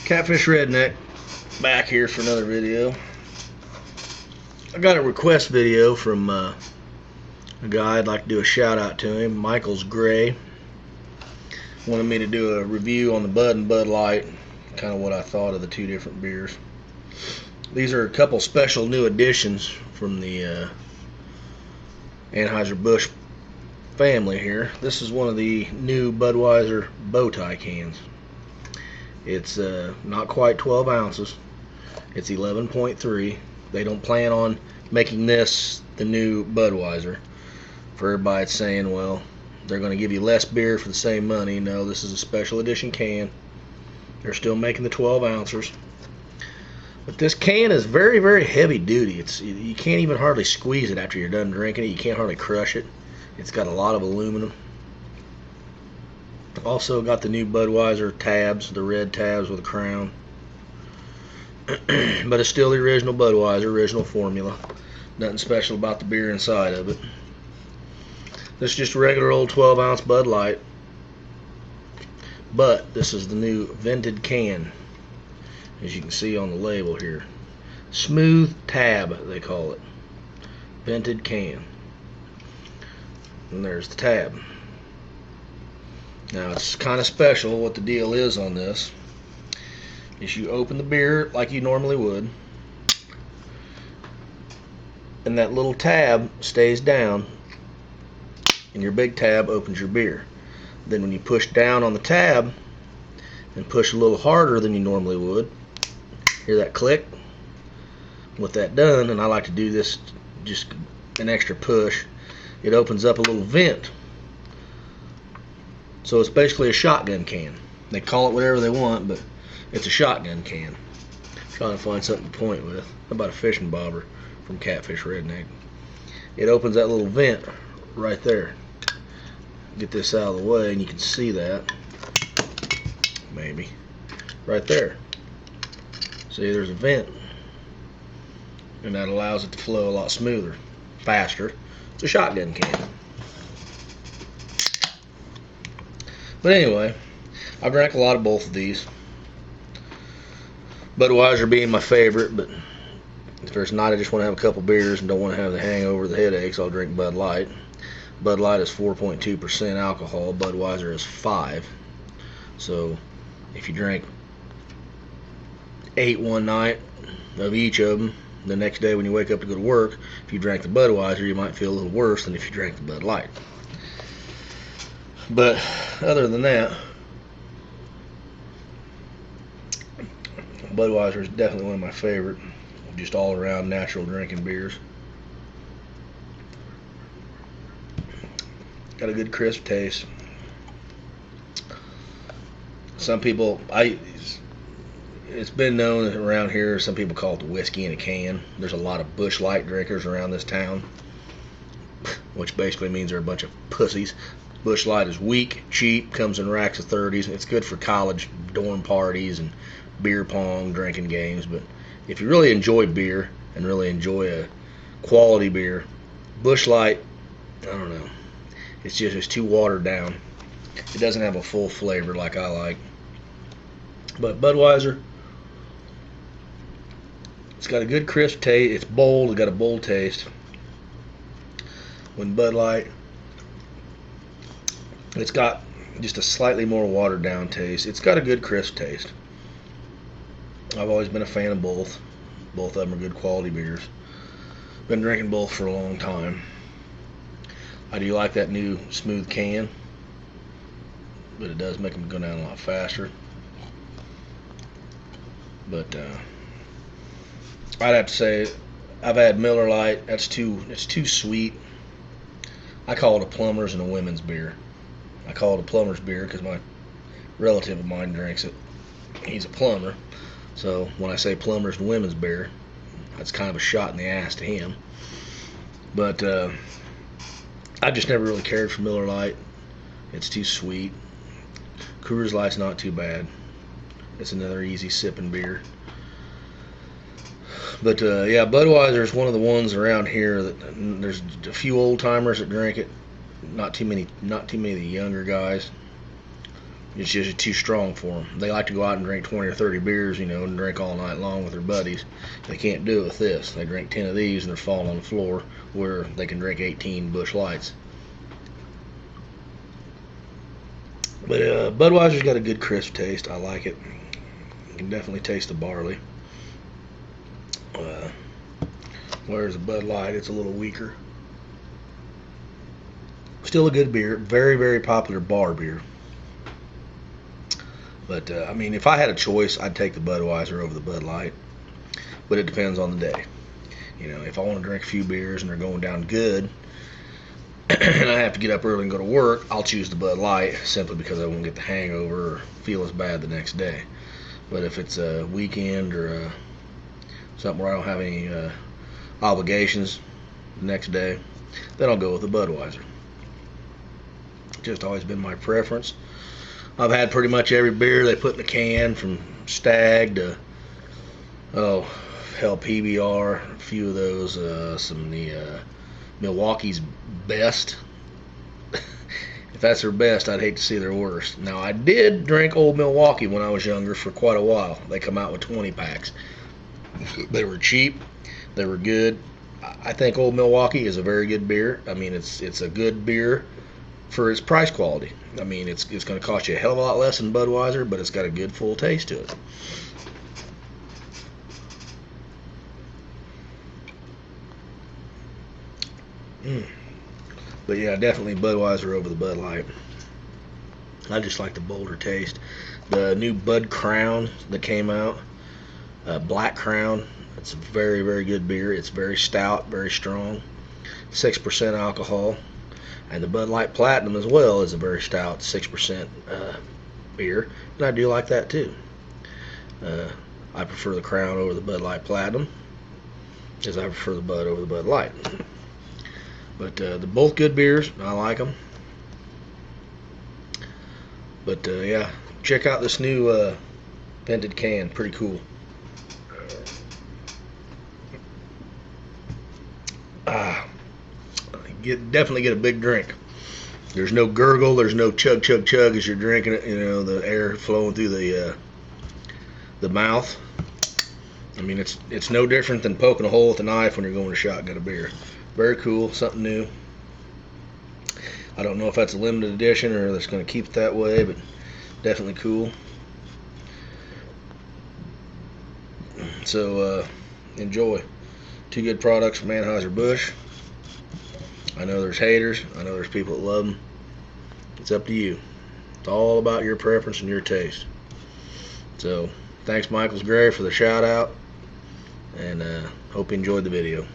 Catfish Redneck back here for another video. I got a request video from a guy. I'd like to do a shout out to him. Michael's Gray wanted me to do a review on the Bud and Bud Light, kind of what I thought of the two different beers. These are a couple special new additions from the Anheuser-Busch family here. This is one of the new Budweiser bow tie cans. It's not quite 12 ounces. It's 11.3. They don't plan on making this the new Budweiser. For everybody it's saying, well, they're going to give you less beer for the same money. No, this is a special edition can. They're still making the 12 ounces. But this can is very, very heavy duty. You can't even hardly squeeze it after you're done drinking it. You can't hardly crush it. It's got a lot of aluminum. Also got the new Budweiser tabs, the red tabs with a crown. But it's still the original Budweiser, original formula. Nothing special about the beer inside of it. This is just a regular old 12 ounce Bud Light. But this is the new vented can, as you can see on the label here. Smooth tab, they call it. Vented can. And there's the tab. Now it's kind of special. What the deal is on this is you open the beer like you normally would, and that little tab stays down, and your big tab opens your beer. Then when you push down on the tab and push a little harder than you normally would, hear that click? With that done, and I like to do this just an extra push, it opens up a little vent. So it's basically a shotgun can. They call it whatever they want, but it's a shotgun can. Trying to find something to point with. How about a fishing bobber from Catfish Redneck? It opens that little vent right there. Get this out of the way and you can see that. Maybe. Right there. See, there's a vent. And that allows it to flow a lot smoother, faster. It's a shotgun can. But anyway, I've drank a lot of both of these. Budweiser being my favorite, but if there's not, I just want to have a couple beers and don't want to have the hangover, the headaches, I'll drink Bud Light. Bud Light is 4.2% alcohol. Budweiser is 5%. So if you drink 8 one night of each of them, the next day when you wake up to go to work, if you drank the Budweiser, you might feel a little worse than if you drank the Bud Light. But other than that, Budweiser is definitely one of my favorite, just all around natural drinking beers. Got a good crisp taste. Some people, it's been known around here, some people call it the whiskey in a can. There's a lot of Busch Light drinkers around this town, which basically means they're a bunch of pussies. Busch Light is weak, cheap, comes in racks of 30s. It's good for college dorm parties and beer pong drinking games. But if you really enjoy beer and really enjoy a quality beer, Busch Light, I don't know. It's too watered down. It doesn't have a full flavor like I like. But Budweiser, it's got a good crisp taste. It's bold. It's got a bold taste. When Bud Light, it's got just a slightly more watered down taste. It's got a good crisp taste. I've always been a fan of both. Both of them are good quality beers. Been drinking both for a long time. I do like that new smooth can, but it does make them go down a lot faster. But I'd have to say I've had Miller Lite. It's too sweet. I call it a plumber's and a women's beer. I call it a plumber's beer because my relative of mine drinks it. He's a plumber, so when I say plumber's and women's beer, that's kind of a shot in the ass to him. But I just never really cared for Miller Lite. It's too sweet. Coors Light's not too bad. It's another easy sipping beer. But yeah, Budweiser is one of the ones around here that there's a few old timers that drink it. Not too many of the younger guys. It's just too strong for them. They like to go out and drink 20 or 30 beers, you know, and drink all night long with their buddies. They can't do it with this. They drink 10 of these and they're falling on the floor, where they can drink 18 Busch Lights. But Budweiser's got a good crisp taste. I like it. You can definitely taste the barley. Whereas the Bud Light, it's a little weaker. Still a good beer. Very, very popular bar beer. But, I mean, if I had a choice, I'd take the Budweiser over the Bud Light. But it depends on the day. You know, if I want to drink a few beers and they're going down good, and I have to get up early and go to work, I'll choose the Bud Light simply because I won't get the hangover or feel as bad the next day. But if it's a weekend or something where I don't have any obligations the next day, then I'll go with the Budweiser. Just always been my preference. I've had pretty much every beer they put in the can, from Stag to, oh, hell, PBR, a few of those, some of the Milwaukee's Best. If that's their best, I'd hate to see their worst. Now, I did drink Old Milwaukee when I was younger for quite a while. They come out with 20 packs. They were cheap. They were good. I think Old Milwaukee is a very good beer. I mean, it's a good beer for its price quality. I mean, it's going to cost you a hell of a lot less than Budweiser, but it's got a good full taste to it. But yeah, definitely Budweiser over the Bud Light. I just like the bolder taste. The new Bud Crown that came out, Black Crown, it's a very, very good beer. It's very stout, very strong, 6% alcohol. And the Bud Light Platinum as well is a very stout 6% beer, and I do like that too. I prefer the Crown over the Bud Light Platinum, because I prefer the Bud over the Bud Light. But they're both good beers. I like them. But yeah, check out this new vented can. Pretty cool. Definitely get a big drink. There's no gurgle. There's no chug, chug, chug as you're drinking it. You know, the air flowing through the mouth. I mean, it's no different than poking a hole with a knife when you're going to shotgun a beer. Very cool, something new. I don't know if that's a limited edition or that's going to keep it that way, but definitely cool. So enjoy. Two good products from Anheuser-Busch. I know there's haters. I know there's people that love them. It's up to you. It's all about your preference and your taste. So thanks, Michael's Gray, for the shout out, and hope you enjoyed the video.